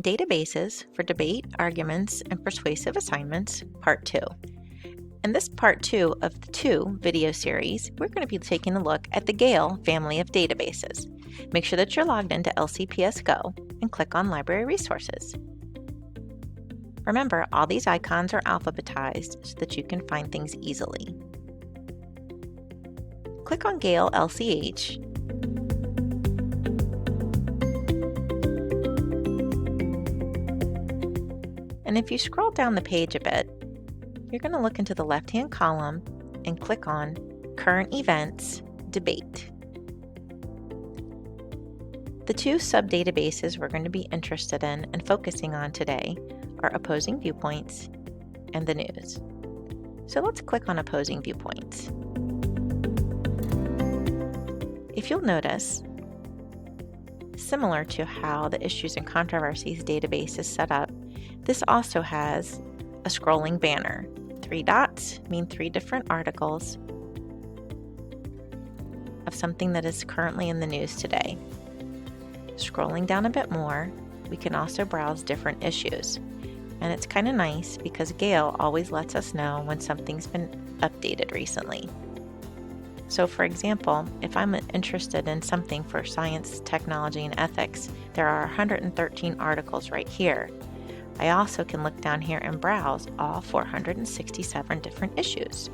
Databases for Debate, Arguments, and Persuasive Assignments, Part 2. In this Part 2 of the 2 video series, we're going to be taking a look at the GALE family of databases. Make sure that you're logged into LCPS Go and click on Library Resources. Remember, all these icons are alphabetized so that you can find things easily. Click on GALE LCH. And if you scroll down the page a bit, you're going to look into the left-hand column and click on Current Events, Debate. The two sub-databases we're going to be interested in and focusing on today are Opposing Viewpoints and the News. So let's click on Opposing Viewpoints. If you'll notice, similar to how the Issues and Controversies database is set up, this also has a scrolling banner. 3 dots mean 3 different articles of something that is currently in the news today. Scrolling down a bit more, we can also browse different issues. And it's kind of nice because GALE always lets us know when something's been updated recently. So for example, if I'm interested in something for science, technology, and ethics, there are 113 articles right here. I also can look down here and browse all 467 different issues.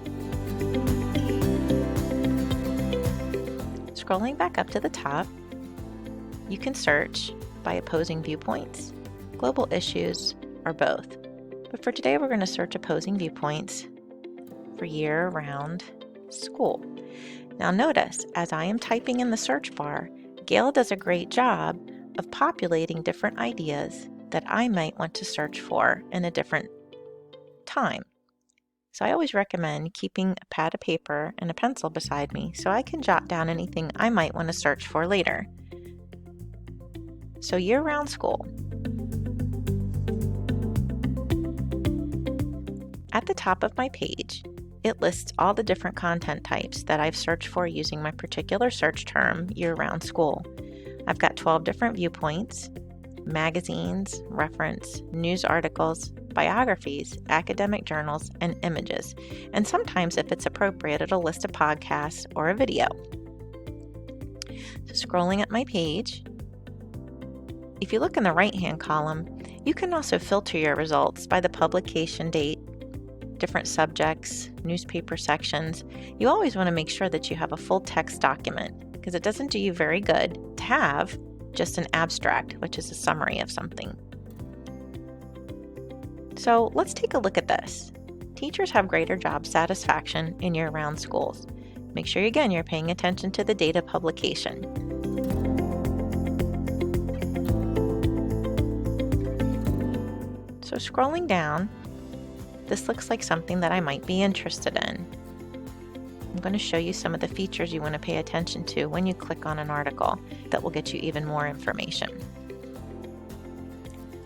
Scrolling back up to the top, you can search by opposing viewpoints, global issues, or both. But for today, we're going to search opposing viewpoints for year-round school. Now notice, as I am typing in the search bar, GALE does a great job of populating different ideas that I might want to search for in a different time. So I always recommend keeping a pad of paper and a pencil beside me so I can jot down anything I might want to search for later. So year-round school. At the top of my page, it lists all the different content types that I've searched for using my particular search term, year-round school. I've got 12 different viewpoints, magazines, reference, news articles, biographies, academic journals, and images. And sometimes, if it's appropriate, it'll list a podcast or a video. So scrolling up my page, if you look in the right-hand column, you can also filter your results by the publication date, different subjects, newspaper sections. You always want to make sure that you have a full text document because it doesn't do you very good to have just an abstract, which is a summary of something. So let's take a look at this. Teachers have greater job satisfaction in year-round schools. Make sure, again, you're paying attention to the date of publication. So scrolling down, this looks like something that I might be interested in. I'm going to show you some of the features you want to pay attention to when you click on an article that will get you even more information.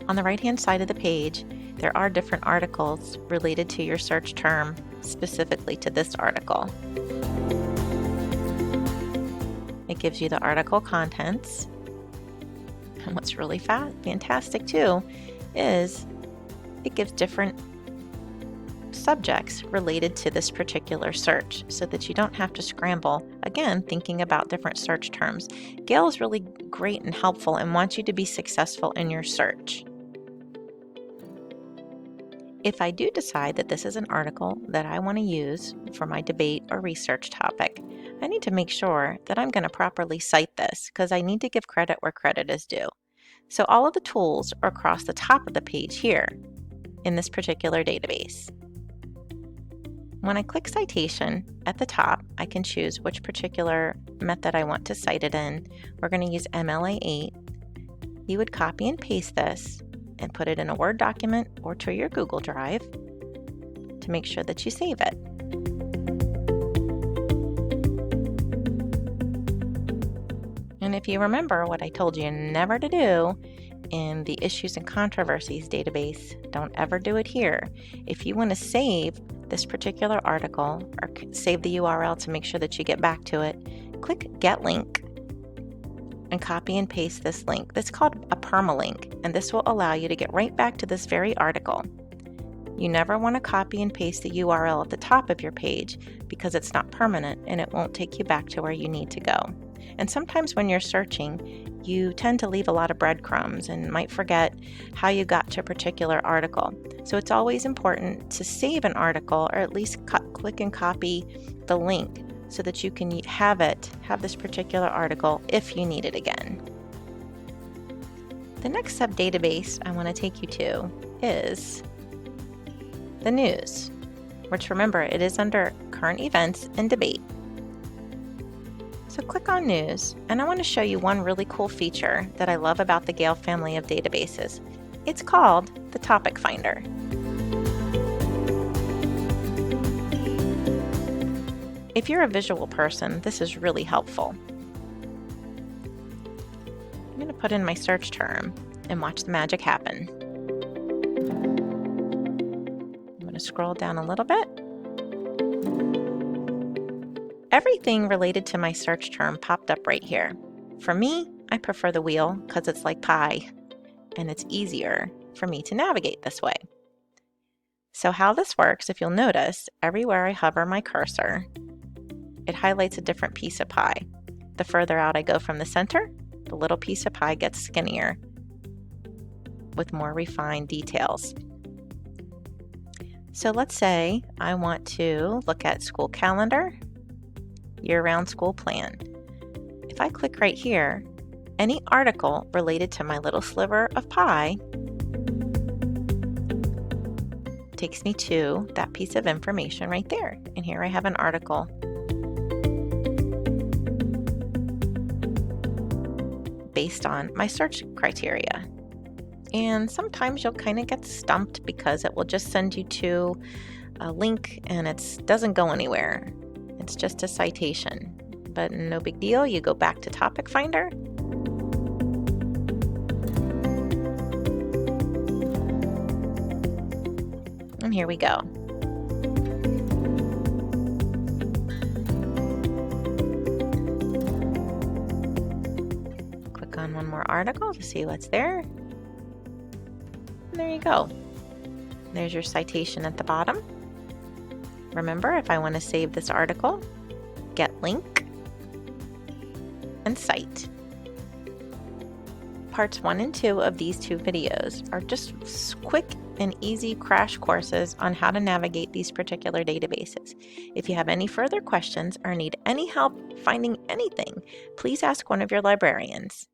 On the right-hand side of the page, there are different articles related to your search term specifically to this article. It gives you the article contents. And what's really fantastic too is it gives different subjects related to this particular search so that you don't have to scramble, again, thinking about different search terms. GALE is really great and helpful and wants you to be successful in your search. If I do decide that this is an article that I want to use for my debate or research topic, I need to make sure that I'm going to properly cite this because I need to give credit where credit is due. So all of the tools are across the top of the page here in this particular database. When I click citation at the top, I can choose which particular method I want to cite it in. We're going to use MLA8. You would copy and paste this and put it in a Word document or to your Google Drive to make sure that you save it. And if you remember what I told you never to do in the Issues and Controversies database, don't ever do it here. If you want to save this particular article or save the URL to make sure that you get back to it, click Get Link and copy and paste this link. That's called a permalink, and this will allow you to get right back to this very article. You never want to copy and paste the URL at the top of your page because it's not permanent and it won't take you back to where you need to go. And sometimes when you're searching, you tend to leave a lot of breadcrumbs and might forget how you got to a particular article. So it's always important to save an article, or at least click and copy the link so that you can have this particular article if you need it again. The next sub-database I want to take you to is the news, which, remember, it is under current events and debate. So click on news, and I want to show you one really cool feature that I love about the GALE family of databases. It's called the Topic Finder. If you're a visual person, this is really helpful. I'm going to put in my search term and watch the magic happen. I'm going to scroll down a little bit. Everything related to my search term popped up right here. For me, I prefer the wheel because it's like pie, and it's easier for me to navigate this way. So how this works, if you'll notice, everywhere I hover my cursor, it highlights a different piece of pie. The further out I go from the center, the little piece of pie gets skinnier with more refined details. So let's say I want to look at school calendar, year-round school plan. If I click right here, any article related to my little sliver of pie takes me to that piece of information right there. And here I have an article based on my search criteria. And sometimes you'll kind of get stumped because it will just send you to a link and it doesn't go anywhere. It's just a citation. But no big deal, you go back to Topic Finder. And here we go. Click on one more article to see what's there. And there you go. There's your citation at the bottom. Remember, if I want to save this article, get link and cite. Parts 1 and 2 of these 2 videos are just quick and easy crash courses on how to navigate these particular databases. If you have any further questions or need any help finding anything, please ask one of your librarians.